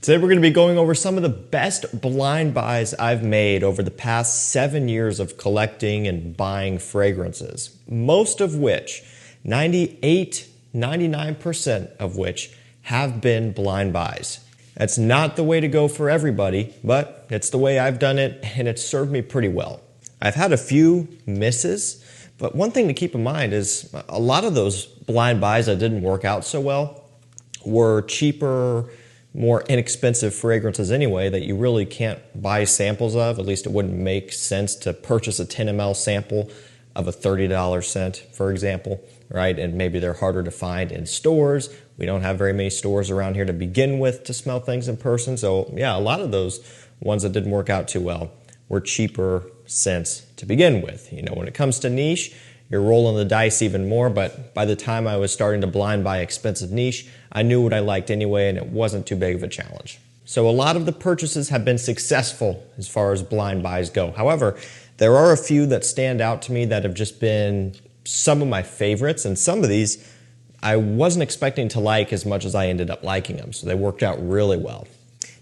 Today we're going to be going over some of the best blind buys I've made over the past 7 years of collecting and buying fragrances. Most of which, 99% of which have been blind buys. That's not the way to go for everybody, but it's the way I've done it and it's served me pretty well. I've had a few misses, but one thing to keep in mind is a lot of those blind buys that didn't work out so well were cheaper, more inexpensive fragrances anyway that you really can't buy samples of. At least it wouldn't make sense to purchase a 10 ml sample of a $30 scent, for example, right? And maybe they're harder to find in stores. We don't have very many stores around here to begin with to smell things in person. So yeah, a lot of those ones that didn't work out too well were cheaper scents to begin with. You know, when it comes to niche, you're rolling the dice even more, but by the time I was starting to blind buy expensive niche, I knew what I liked anyway, and it wasn't too big of a challenge. So a lot of the purchases have been successful as far as blind buys go. However, there are a few that stand out to me that have just been some of my favorites, and some of these I wasn't expecting to like as much as I ended up liking them, so they worked out really well.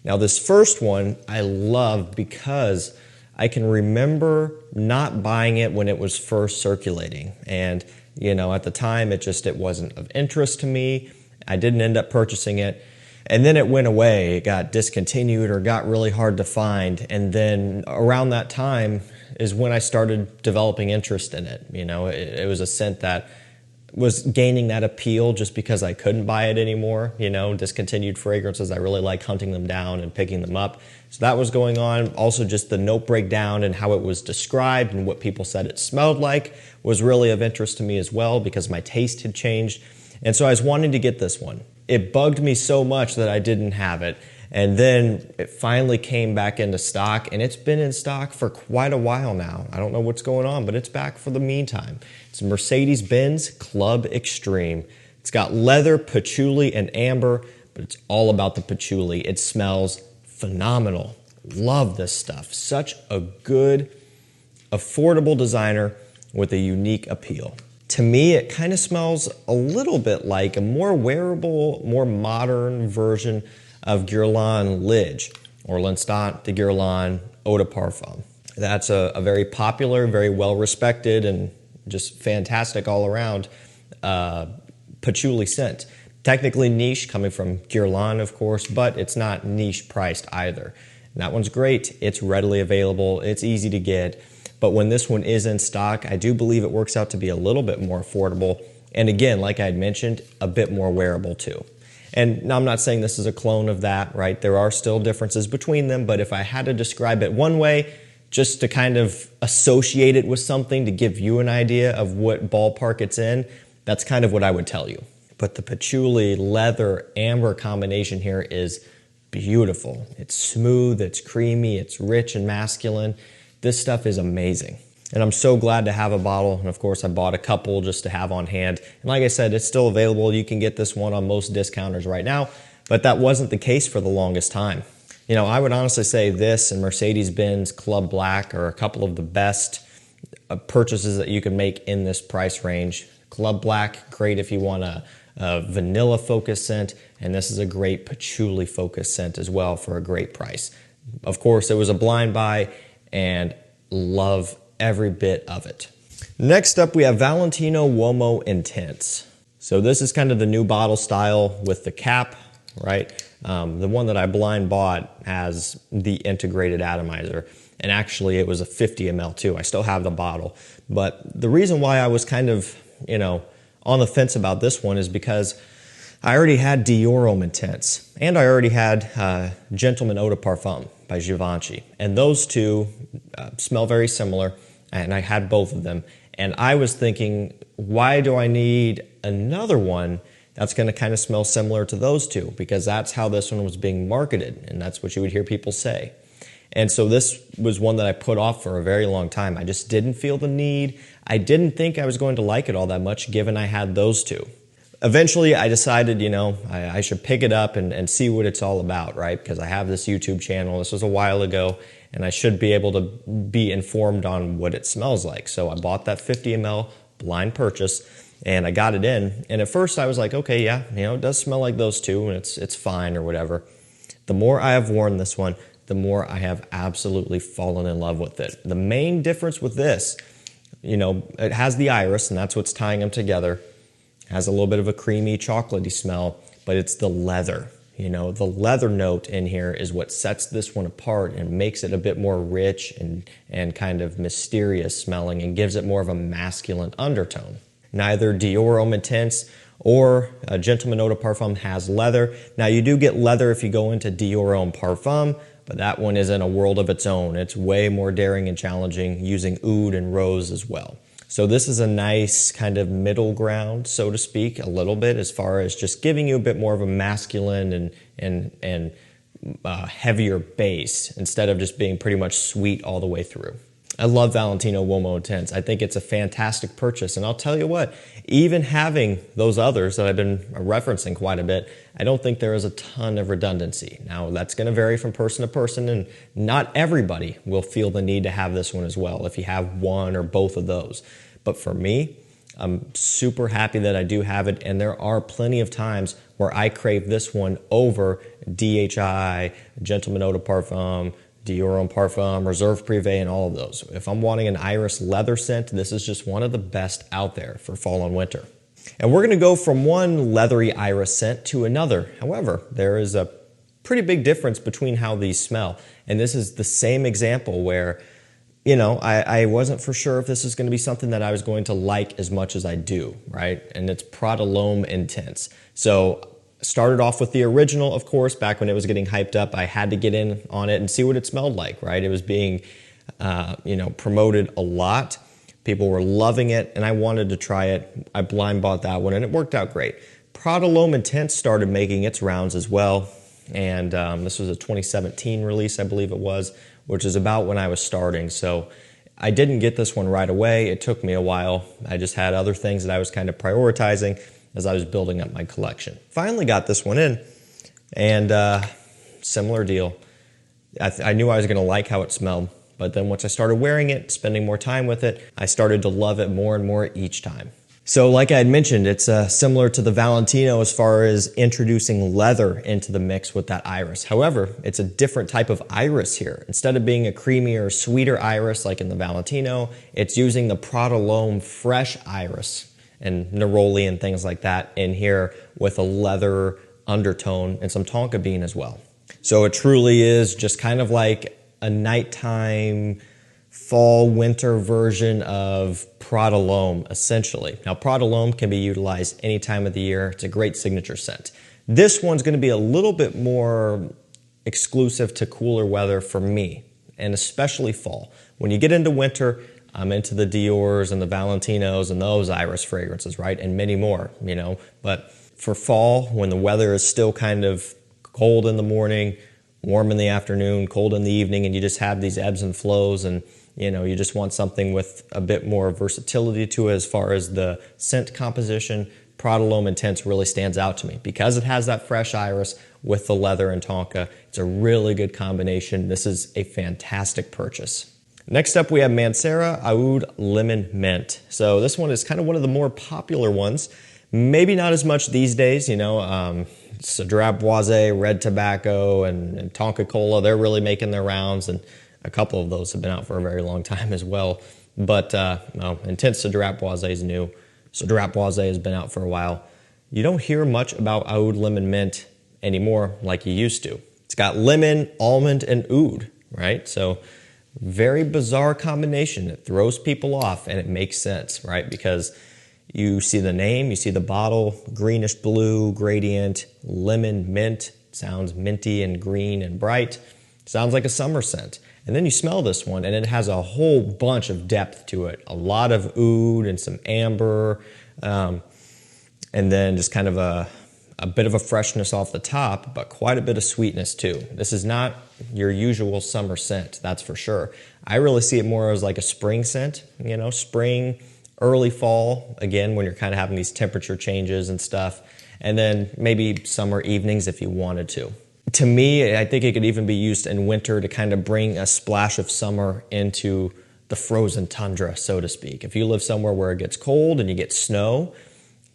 Now this first one I love because I can remember not buying it when it was first circulating. And, you know, at the time, it wasn't of interest to me. I didn't end up purchasing it. And then it went away. It got discontinued or got really hard to find. And then around that time is when I started developing interest in it. You know, it was a scent that was gaining that appeal just because I couldn't buy it anymore. You know, discontinued fragrances, I really like hunting them down and picking them up. So that was going on. Also just the note breakdown and how it was described and what people said it smelled like was really of interest to me as well because my taste had changed. And so I was wanting to get this one. It bugged me so much that I didn't have it. And then it finally came back into stock, and it's been in stock for quite a while now. I don't know what's going on, but it's back for the meantime. It's Mercedes-Benz Club Extreme. It's got leather, patchouli, and amber, but it's all about the patchouli. It smells phenomenal. Love this stuff. Such a good, affordable designer with a unique appeal. To me, it kind of smells a little bit like a more wearable, more modern version of Guerlain Lidge, or L'Instant de Guerlain Eau de Parfum. That's a very popular, very well-respected, and just fantastic all-around patchouli scent. Technically niche, coming from Guerlain, of course, but it's not niche priced either. And that one's great. It's readily available. It's easy to get. But when this one is in stock, I do believe it works out to be a little bit more affordable. And again, like I had mentioned, a bit more wearable too. And now I'm not saying this is a clone of that, right? There are still differences between them, but if I had to describe it one way, just to kind of associate it with something to give you an idea of what ballpark it's in, that's kind of what I would tell you. But the patchouli, leather, amber combination here is beautiful. It's smooth, it's creamy, it's rich and masculine. This stuff is amazing. And I'm so glad to have a bottle. And of course, I bought a couple just to have on hand. And like I said, it's still available. You can get this one on most discounters right now, but that wasn't the case for the longest time. You know, I would honestly say this and Mercedes-Benz Club Black are a couple of the best purchases that you can make in this price range. Club Black, great if you want a vanilla focused scent, and this is a great patchouli focused scent as well for a great price. Of course, it was a blind buy and love every bit of it. Next up, we have Valentino Uomo Intense. So this is kind of the new bottle style with the cap, right? The one that I blind bought has the integrated atomizer, and actually it was a 50 ml too. I still have the bottle, but the reason why I was kind of, you know, on the fence about this one is because I already had Dior Homme Intense, and I already had Gentleman Eau de Parfum by Givenchy, and those two smell very similar. And I had both of them. And I was thinking, why do I need another one that's going to kind of smell similar to those two? Because that's how this one was being marketed, and that's what you would hear people say. And so this was one that I put off for a very long time. I just didn't feel the need. I didn't think I was going to like it all that much, given I had those two. Eventually, I decided, you know, I should pick it up and see what it's all about, right? Because I have this YouTube channel. This was a while ago, and I should be able to be informed on what it smells like. So I bought that 50 ml blind purchase, and I got it in. And at first I was like, okay, yeah, you know, it does smell like those two, and it's fine or whatever. The more I have worn this one, the more I have absolutely fallen in love with it. The main difference with this, you know, it has the iris, and that's what's tying them together. It has a little bit of a creamy, chocolatey smell, but it's the leather. You know, the leather note in here is what sets this one apart and makes it a bit more rich and kind of mysterious smelling and gives it more of a masculine undertone. Neither Dior Homme Intense or Gentleman Eau de Parfum has leather. Now, you do get leather if you go into Dior Homme Parfum, but that one is in a world of its own. It's way more daring and challenging, using oud and rose as well. So this is a nice kind of middle ground, so to speak, a little bit, as far as just giving you a bit more of a masculine and heavier base instead of just being pretty much sweet all the way through. I love Valentino Uomo Intense. I think it's a fantastic purchase. And I'll tell you what, even having those others that I've been referencing quite a bit, I don't think there is a ton of redundancy. Now, that's going to vary from person to person, and not everybody will feel the need to have this one as well if you have one or both of those. But for me, I'm super happy that I do have it, and there are plenty of times where I crave this one over DHI, Gentleman Eau de Parfum, Dior Homme Parfum, Reserve Privé, and all of those. If I'm wanting an iris leather scent, this is just one of the best out there for fall and winter. And we're going to go from one leathery iris scent to another. However, there is a pretty big difference between how these smell. And this is the same example where, you know, I wasn't for sure if this is going to be something that I was going to like as much as I do, right? And it's Prada L'Homme Intense. So started off with the original, of course, back when it was getting hyped up. I had to get in on it and see what it smelled like, right? It was being, you know, promoted a lot. People were loving it, and I wanted to try it. I blind bought that one, and it worked out great. Prada L'Homme Intense started making its rounds as well, and this was a 2017 release, I believe it was, which is about when I was starting. So I didn't get this one right away. It took me a while. I just had other things that I was kind of prioritizing as I was building up my collection. Finally got this one in, and similar deal. I knew I was going to like how it smelled, but then once I started wearing it, spending more time with it, I started to love it more and more each time. So like I had mentioned, it's similar to the Valentino as far as introducing leather into the mix with that iris. However, it's a different type of iris here. Instead of being a creamier, sweeter iris like in the Valentino, it's using the Prada L'Homme fresh iris and neroli and things like that in here with a leather undertone and some tonka bean as well. So it truly is just kind of like a nighttime fall winter version of Prada L'Homme, essentially. Now, Prada L'Homme can be utilized any time of the year. It's a great signature scent. This one's going to be a little bit more exclusive to cooler weather for me, and especially fall. When you get into winter, I'm into the Diors and the Valentinos and those iris fragrances, right? And many more, you know. But for fall, when the weather is still kind of cold in the morning, warm in the afternoon, cold in the evening, and you just have these ebbs and flows, and you know, you just want something with a bit more versatility to it as far as the scent composition, Prada L'Homme Intense really stands out to me because it has that fresh iris with the leather and tonka. It's a really good combination. This is a fantastic purchase. Next up, we have Mancera Aoud Lemon Mint. So this one is kind of one of the more popular ones. Maybe not as much these days, you know. Cedrat Boisé, Red Tobacco, and Tonka Cola, they're really making their rounds, and a couple of those have been out for a very long time as well. But no, Intense Cedrat Boisé is new. Cedrat Boisé has been out for a while. You don't hear much about Aoud Lemon Mint anymore like you used to. It's got lemon, almond, and oud, right? So very bizarre combination. It throws people off, and it makes sense, right? Because you see the name, you see the bottle, greenish blue gradient, lemon mint, sounds minty and green and bright. Sounds like a summer scent. And then you smell this one, and it has a whole bunch of depth to it. A lot of oud and some amber, and then just kind of a bit of a freshness off the top, but quite a bit of sweetness too. This is not your usual summer scent, that's for sure. I really see it more as like a spring scent, you know, spring, early fall, again, when you're kind of having these temperature changes and stuff, and then maybe summer evenings if you wanted to. To me, I think it could even be used in winter to kind of bring a splash of summer into the frozen tundra, so to speak. If you live somewhere where it gets cold and you get snow,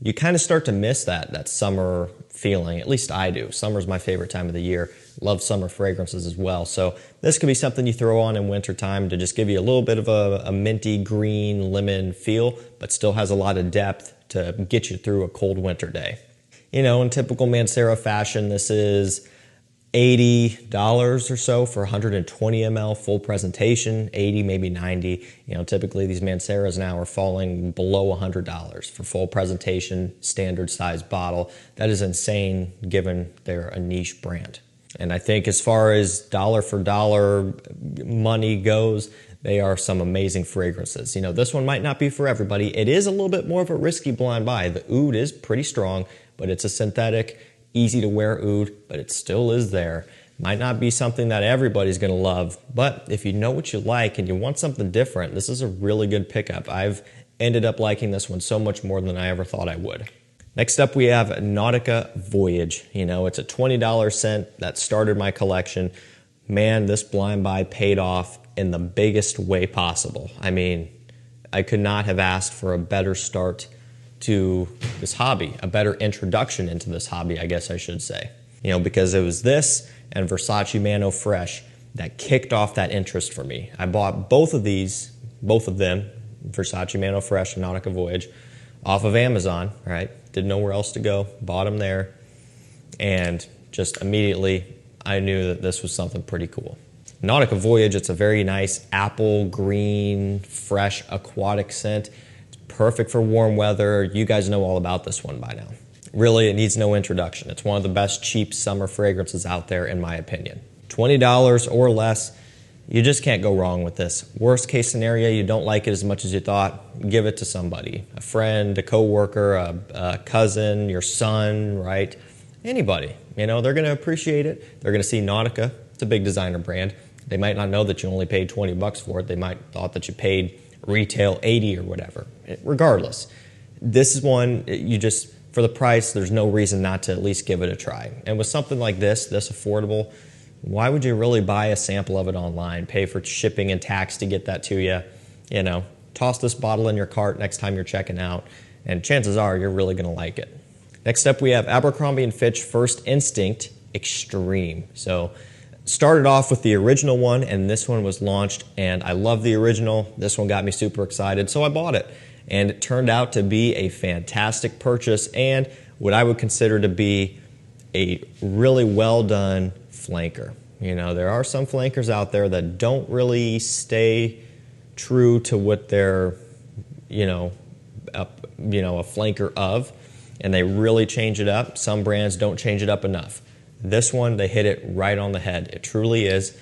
you kind of start to miss that summer feeling. At least I do. Summer's my favorite time of the year. love summer fragrances as well. So this could be something you throw on in wintertime to just give you a little bit of a minty green lemon feel, but still has a lot of depth to get you through a cold winter day. You know, in typical Mancera fashion, this is $80 or so for 120 ml full presentation, 80, maybe 90. You know, typically these Manceras now are falling below $100 for full presentation, standard size bottle. That is insane given they're a niche brand. And I think as far as dollar for dollar money goes, they are some amazing fragrances. You know, this one might not be for everybody. It is a little bit more of a risky blind buy. The Oud is pretty strong, but it's a synthetic, easy to wear oud, but it still is there. Might not be something that everybody's gonna love, but if you know what you like and you want something different, this is a really good pickup. I've ended up liking this one so much more than I ever thought I would. Next up, we have Nautica Voyage. You know, it's a $20 scent that started my collection. Man, this blind buy paid off in the biggest way possible. I mean, I could not have asked for a better start to this hobby, a better introduction into this hobby, I guess I should say. You know, because it was this and Versace Mano Fresh that kicked off that interest for me. I bought both of them, Versace Mano Fresh and Nautica Voyage, off of Amazon, right? Didn't know where else to go, bought them there, and just immediately I knew that this was something pretty cool. Nautica Voyage, it's a very nice apple green, fresh, aquatic scent. Perfect for warm weather. You guys know all about this one by now. Really, it needs no introduction. It's one of the best cheap summer fragrances out there, in my opinion. $20 or less, you just can't go wrong with this. Worst case scenario, you don't like it as much as you thought, give it to somebody. A friend, a coworker, a cousin, your son, right? Anybody. You know, they're gonna appreciate it. They're gonna see Nautica. It's a big designer brand. They might not know that you only paid 20 bucks for it. They might thought that you paid retail 80 or whatever. Regardless, this is one you just, for the price, there's no reason not to at least give it a try. And with something like this affordable, why would you really buy a sample of it online, pay for shipping and tax to get that to you? You know, toss this bottle in your cart next time you're checking out, and chances are you're really gonna like it. Next up, we have Abercrombie & Fitch First Instinct Extreme. So started off with the original one, and this one was launched, and I love the original. This one got me super excited, so I bought it. And it turned out to be a fantastic purchase and what I would consider to be a really well done flanker. You know, there are some flankers out there that don't really stay true to what they're, a flanker of, and they really change it up. Some brands don't change it up enough. This one, they hit it right on the head. It truly is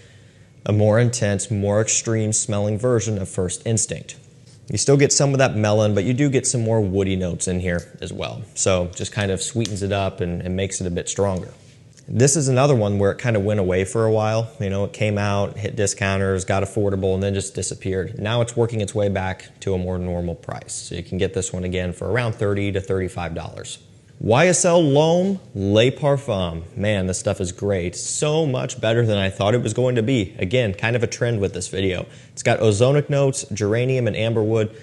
a more intense, more extreme smelling version of First Instinct. You still get some of that melon, but you do get some more woody notes in here as well. So just kind of sweetens it up and makes it a bit stronger. This is another one where it kind of went away for a while. You know, it came out, hit discounters, got affordable, and then just disappeared. Now it's working its way back to a more normal price. So you can get this one again for around $30 to $35. YSL L'Homme Le Parfum. Man, this stuff is great. So much better than I thought it was going to be. Again, kind of a trend with this video. It's got ozonic notes, geranium, and amberwood.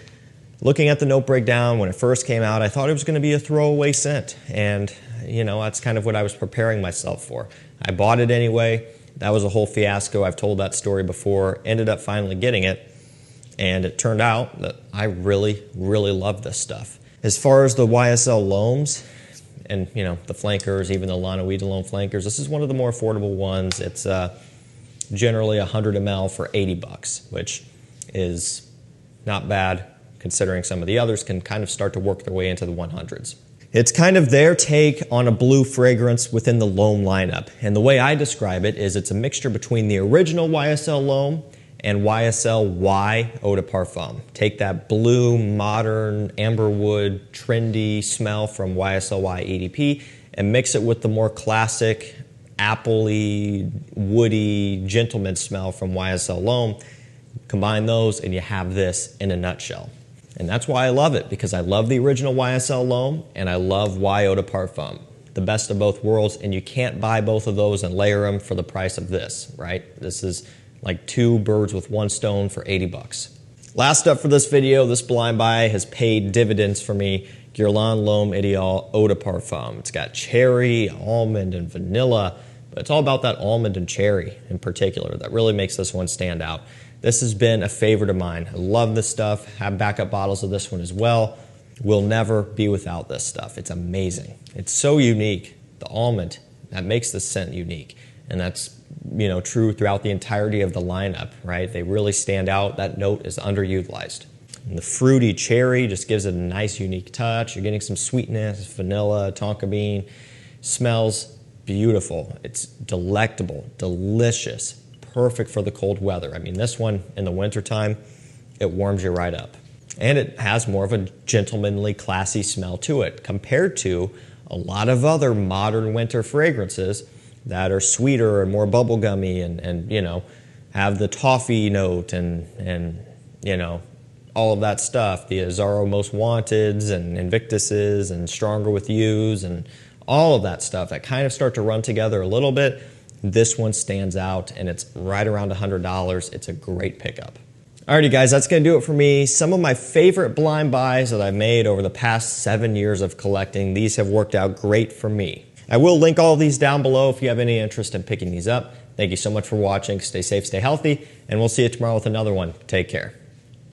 Looking at the note breakdown, when it first came out, I thought it was going to be a throwaway scent. And, you know, that's kind of what I was preparing myself for. I bought it anyway. That was a whole fiasco. I've told that story before. Ended up finally getting it. And it turned out that I really, really love this stuff. As far as the YSL L'Hommes, and, you know, the flankers, even the Lana Weedalone flankers, this is one of the more affordable ones. It's generally 100 ml for 80 bucks, which is not bad considering some of the others can kind of start to work their way into the 100s. It's kind of their take on a blue fragrance within the L'Homme lineup. And the way I describe it is it's a mixture between the original YSL L'Homme and YSL Y Eau de Parfum. Take that blue, modern, amberwood, trendy smell from YSL Y EDP and mix it with the more classic, appley, woody, gentleman smell from YSL L'Homme. Combine those and you have this in a nutshell. And that's why I love it, because I love the original YSL L'Homme and I love Y Eau de Parfum. The best of both worlds, and you can't buy both of those and layer them for the price of this, right? This is like two birds with one stone for 80 bucks. Last up for this video, this blind buy has paid dividends for me. Guerlain L'Homme Ideal Eau de Parfum. It's got cherry, almond, and vanilla. but it's all about that almond and cherry in particular that really makes this one stand out. This has been a favorite of mine. I love this stuff. Have backup bottles of this one as well. Will never be without this stuff. It's amazing. It's so unique. The almond, that makes the scent unique. And that's, you know, true throughout the entirety of the lineup, right? They really stand out. That note is underutilized. And the fruity cherry just gives it a nice, unique touch. You're getting some sweetness, vanilla, tonka bean. Smells beautiful. It's delectable, delicious, perfect for the cold weather. I mean, this one in the wintertime, it warms you right up. And it has more of a gentlemanly, classy smell to it compared to a lot of other modern winter fragrances that are sweeter and more bubblegummy and you know, have the toffee note and you know, all of that stuff, the Azzaro Most Wanteds and Invictuses and Stronger With Yous and all of that stuff that kind of start to run together a little bit. This one stands out and it's right around $100. It's a great pickup. Alrighty guys, that's going to do it for me. Some of my favorite blind buys that I've made over the past 7 years of collecting. These have worked out great for me. I will link all of these down below if you have any interest in picking these up. Thank you so much for watching. Stay safe, stay healthy, and we'll see you tomorrow with another one. Take care.